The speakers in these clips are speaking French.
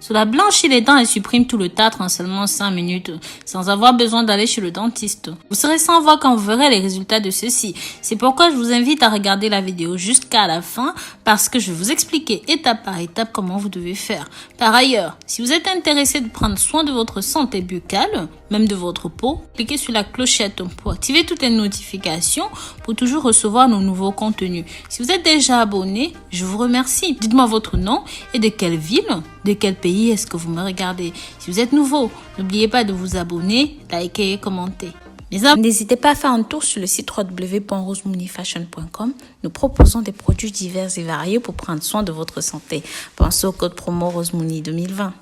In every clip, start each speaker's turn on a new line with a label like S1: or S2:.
S1: Cela blanchit les dents et supprime tout le tartre en seulement 5 minutes, sans avoir besoin d'aller chez le dentiste. Vous serez sans voix quand vous verrez les résultats de ceci. C'est pourquoi je vous invite à regarder la vidéo jusqu'à la fin, parce que je vais vous expliquer étape par étape comment vous devez faire. Par ailleurs, si vous êtes intéressé de prendre soin de votre santé buccale, même de votre peau, cliquez sur la clochette pour activer toutes les notifications pour toujours recevoir nos nouveaux contenus. Si vous êtes déjà abonné, je vous remercie. Dites-moi votre nom et de quelle ville, de quel pays est-ce que vous me regardez. Si vous êtes nouveau, n'oubliez pas de vous abonner, liker et commenter. N'hésitez pas à faire un tour sur le site www.rosemooneyfashion.com. Nous proposons des produits divers et variés pour prendre soin de votre santé. Pensez au code promo Rosemooney 2020.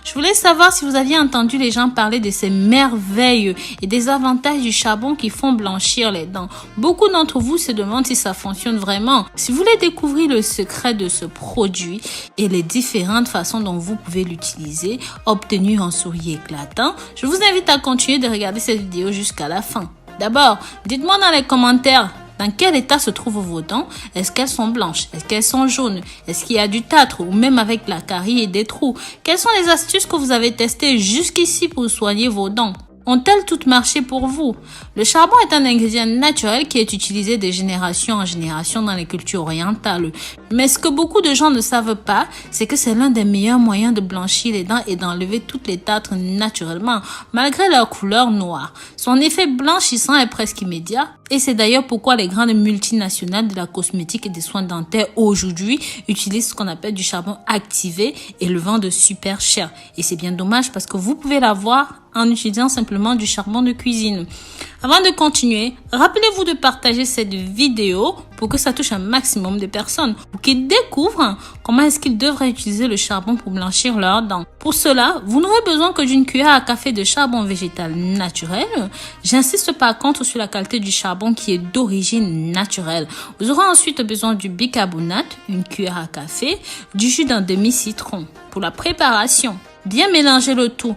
S1: Je voulais savoir si vous aviez entendu les gens parler de ces merveilles et des avantages du charbon qui font blanchir les dents. Beaucoup d'entre vous se demandent si ça fonctionne vraiment. Si vous voulez découvrir le secret de ce produit et les différentes façons dont vous pouvez l'utiliser, obtenir un sourire éclatant, je vous invite à continuer de regarder cette vidéo jusqu'à la fin. D'abord, dites-moi dans les commentaires dans quel état se trouvent vos dents. Est-ce qu'elles sont blanches? Est-ce qu'elles sont jaunes? Est-ce qu'il y a du tartre ou même avec la carie et des trous? Quelles sont les astuces que vous avez testées jusqu'ici pour soigner vos dents? Ont-elles toutes marché pour vous? Le charbon est un ingrédient naturel qui est utilisé de génération en génération dans les cultures orientales. Mais ce que beaucoup de gens ne savent pas, c'est que c'est l'un des meilleurs moyens de blanchir les dents et d'enlever toutes les tartres naturellement, malgré leur couleur noire. Son effet blanchissant est presque immédiat. Et c'est d'ailleurs pourquoi les grandes multinationales de la cosmétique et des soins dentaires aujourd'hui utilisent ce qu'on appelle du charbon activé et le vendent super cher. Et c'est bien dommage parce que vous pouvez l'avoir en utilisant simplement du charbon de cuisine. Avant de continuer, rappelez-vous de partager cette vidéo pour que ça touche un maximum de personnes, pour qu'ils découvrent comment est-ce qu'ils devraient utiliser le charbon pour blanchir leurs dents. Pour cela, vous n'aurez besoin que d'une cuillère à café de charbon végétal naturel. J'insiste par contre sur la qualité du charbon qui est d'origine naturelle. Vous aurez ensuite besoin du bicarbonate, une cuillère à café, du jus d'un demi-citron. Pour la préparation, bien mélanger le tout.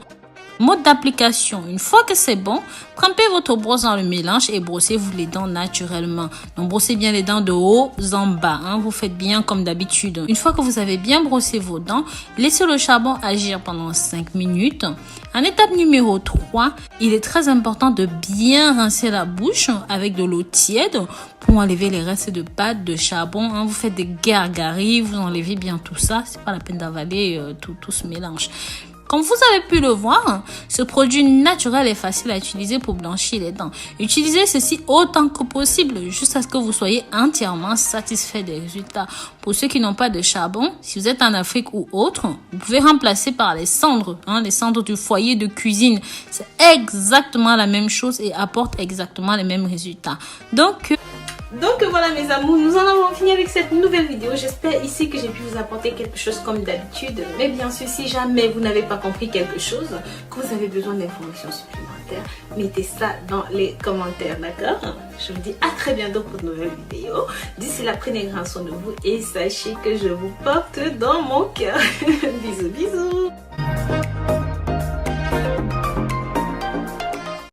S1: Mode d'application. Une fois que c'est bon, trempez votre brosse dans le mélange et brossez-vous les dents naturellement. Donc brossez bien les dents de haut en bas. Vous faites bien comme d'habitude. Une fois que vous avez bien brossé vos dents, laissez le charbon agir pendant 5 minutes. En étape numéro 3, il est très important de bien rincer la bouche avec de l'eau tiède pour enlever les restes de pâte de charbon. Vous faites des gargarilles, vous enlevez bien tout ça. C'est pas la peine d'avaler tout ce mélange. Comme vous avez pu le voir, ce produit naturel est facile à utiliser pour blanchir les dents. Utilisez ceci autant que possible jusqu'à ce que vous soyez entièrement satisfait des résultats. Pour ceux qui n'ont pas de charbon, si vous êtes en Afrique ou autre, vous pouvez remplacer par les cendres, les cendres du foyer de cuisine. C'est exactement la même chose et apporte exactement les mêmes résultats. Donc voilà mes amours, nous en avons fini avec cette nouvelle vidéo. J'espère ici que j'ai pu vous apporter quelque chose comme d'habitude. Mais bien sûr, si jamais vous n'avez pas compris quelque chose, que vous avez besoin d'informations supplémentaires, mettez ça dans les commentaires, d'accord? Je vous dis à très bientôt pour de nouvelles vidéos. D'ici là, prenez grand soin de vous et sachez que je vous porte dans mon cœur. Bisous, bisous.